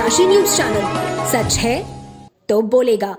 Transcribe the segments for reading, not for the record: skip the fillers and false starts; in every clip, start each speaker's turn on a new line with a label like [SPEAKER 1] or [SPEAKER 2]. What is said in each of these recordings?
[SPEAKER 1] Kashi news channel, सच है तो बोलेगा।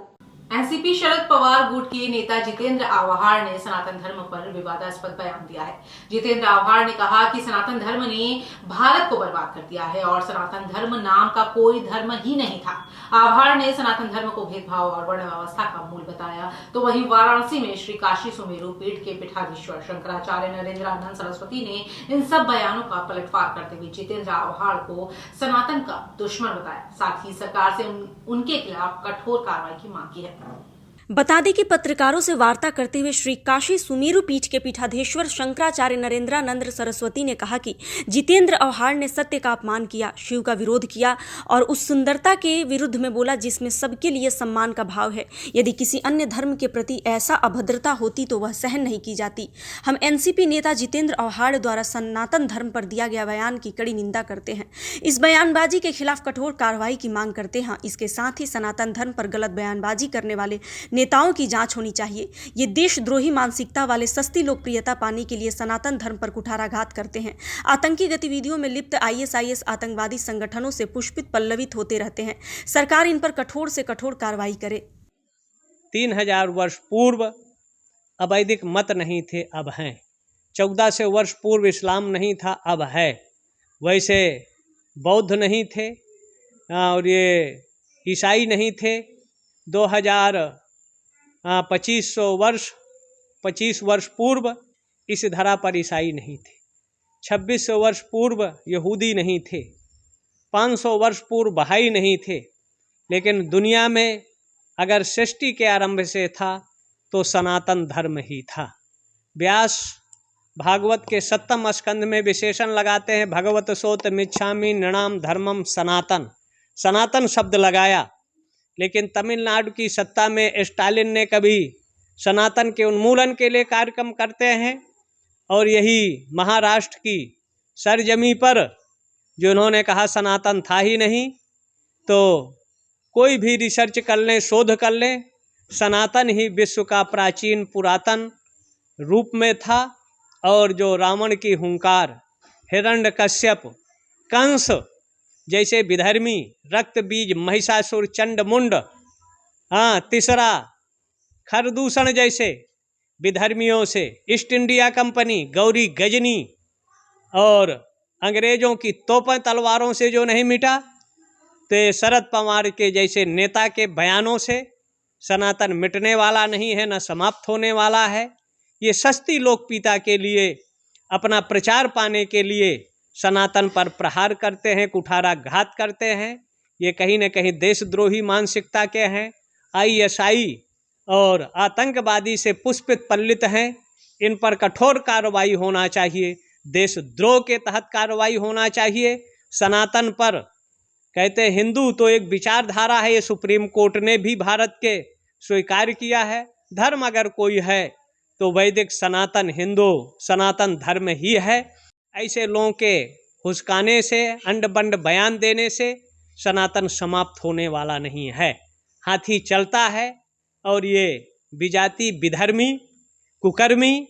[SPEAKER 2] एनसीपी शरद पवार गुट के नेता जितेंद्र आव्हाड ने सनातन धर्म पर विवादास्पद बयान दिया है। जितेंद्र आव्हाड ने कहा कि सनातन धर्म ने भारत को बर्बाद कर दिया है और सनातन धर्म नाम का कोई धर्म ही नहीं था। आव्हाड ने सनातन धर्म को भेदभाव और वर्ण व्यवस्था का मूल बताया। तो वहीं वाराणसी में श्री काशी सुमेरु पीठ के पीठाधीश्वर शंकराचार्य नरेंद्रानंद सरस्वती ने इन सब बयानों का पलटवार करते हुए जितेंद्र आव्हाड को सनातन का दुश्मन बताया। साथ ही सरकार से उनके खिलाफ कठोर कार्रवाई की मांग की है।
[SPEAKER 3] बता दें कि पत्रकारों से वार्ता करते हुए श्री काशी सुमेरु पीठ के पीठाधीश्वर शंकराचार्य नरेंद्रानंद सरस्वती ने कहा कि जितेंद्र आव्हाड ने सत्य का अपमान किया, शिव का विरोध किया और उस सुंदरता के विरुद्ध में बोला जिसमें सबके लिए सम्मान का भाव है। यदि किसी अन्य धर्म के प्रति ऐसा अभद्रता होती तो वह सहन नहीं की जाती। हम एनसीपी नेता जितेंद्र आव्हाड द्वारा सनातन धर्म पर दिया गया बयान की कड़ी निंदा करते हैं। इस बयानबाजी के खिलाफ कठोर कार्रवाई की मांग करते हैं। इसके साथ ही सनातन धर्म पर गलत बयानबाजी करने वाले नेताओं की जांच होनी चाहिए। ये देशद्रोही मानसिकता वाले सस्ती लोकप्रियता पाने के लिए सनातन धर्म पर कुठाराघात करते हैं। आतंकी गतिविधियों में लिप्त आईएसआईएस आतंकवादी संगठनों से पुष्पित पल्लवित होते रहते हैं। सरकार इन पर कठोर से कठोर कार्रवाई करे।
[SPEAKER 4] 3000 वर्ष पूर्व अवैदिक मत नहीं थे, अब हैं। 1400 वर्ष पूर्व इस्लाम नहीं था, अब है। वैसे बौद्ध नहीं थे और ये ईसाई नहीं थे। 25 वर्ष पूर्व इस धरा पर ईसाई नहीं थे। 2600 वर्ष पूर्व यहूदी नहीं थे। 500 वर्ष पूर्व बहाई नहीं थे। लेकिन दुनिया में अगर सृष्टि के आरंभ से था तो सनातन धर्म ही था। व्यास भागवत के 7वें स्कंद में विशेषण लगाते हैं, भगवत सोत मिच्छामि नृणाम धर्मम सनातन। सनातन शब्द लगाया, लेकिन तमिलनाडु की सत्ता में स्टालिन ने कभी सनातन के उन्मूलन के लिए कार्यक्रम करते हैं और यही महाराष्ट्र की सरजमी पर जो उन्होंने कहा सनातन था ही नहीं। तो कोई भी रिसर्च कर लें, शोध कर लें, सनातन ही विश्व का प्राचीन पुरातन रूप में था। और जो रावण की हुंकार, हिरण्यकश्यप, कंस जैसे विधर्मी, रक्त बीज, महिषासुर, चंड मुंड, तीसरा खरदूषण जैसे विधर्मियों से, East India Company, Ghori Ghazni और अंग्रेजों की तोपें तलवारों से जो नहीं मिटा, तो शरद पवार के जैसे नेता के बयानों से सनातन मिटने वाला नहीं है, न समाप्त होने वाला है। ये सस्ती लोकप्रियता के लिए, अपना प्रचार पाने के लिए सनातन पर प्रहार करते हैं, कुठाराघात करते हैं। ये कहीं न कहीं देशद्रोही मानसिकता के हैं। आईएसआई और आतंकवादी से पुष्पित पल्लित हैं। इन पर कठोर कार्रवाई होना चाहिए। देशद्रोह के तहत कार्रवाई होना चाहिए। सनातन पर कहते हिंदू तो एक विचारधारा है, ये सुप्रीम कोर्ट ने भी भारत के स्वीकार किया है। धर्म अगर कोई है तो वैदिक सनातन हिंदू सनातन धर्म ही है। ऐसे लोगों के हुस्काने से, अंड बंड बयान देने से सनातन समाप्त होने वाला नहीं है। हाथी चलता है और ये विजाति, विधर्मी, कुकर्मी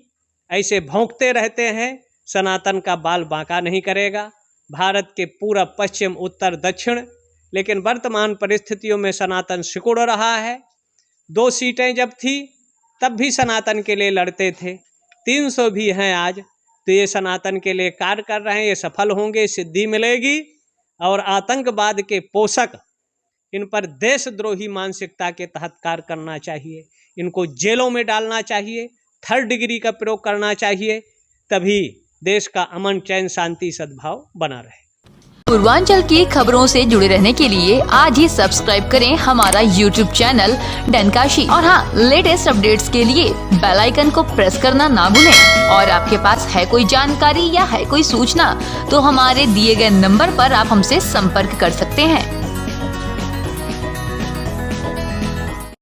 [SPEAKER 4] ऐसे भौंकते रहते हैं। सनातन का बाल बांका नहीं करेगा। भारत के पूरा पश्चिम, उत्तर, दक्षिण, लेकिन वर्तमान परिस्थितियों में सनातन सिकुड़ रहा है। 2 सीटें जब थी तब भी सनातन के लिए लड़ते थे। 300 भी हैं आज, तो ये सनातन के लिए कार्य कर रहे हैं। ये सफल होंगे, सिद्धि मिलेगी। और आतंकवाद के पोषक, इन पर देशद्रोही मानसिकता के तहत कार्य करना चाहिए। इनको जेलों में डालना चाहिए, 3rd डिग्री का प्रयोग करना चाहिए, तभी देश का अमन, चैन, शांति, सद्भाव बना रहे।
[SPEAKER 5] पूर्वांचल की खबरों से जुड़े रहने के लिए आज ही सब्सक्राइब करें हमारा YouTube चैनल डनकाशी। और हाँ, लेटेस्ट अपडेट्स के लिए बेल आइकन को प्रेस करना ना भूलें। और आपके पास है कोई जानकारी या है कोई सूचना तो हमारे दिए गए नंबर पर आप हमसे संपर्क कर सकते हैं।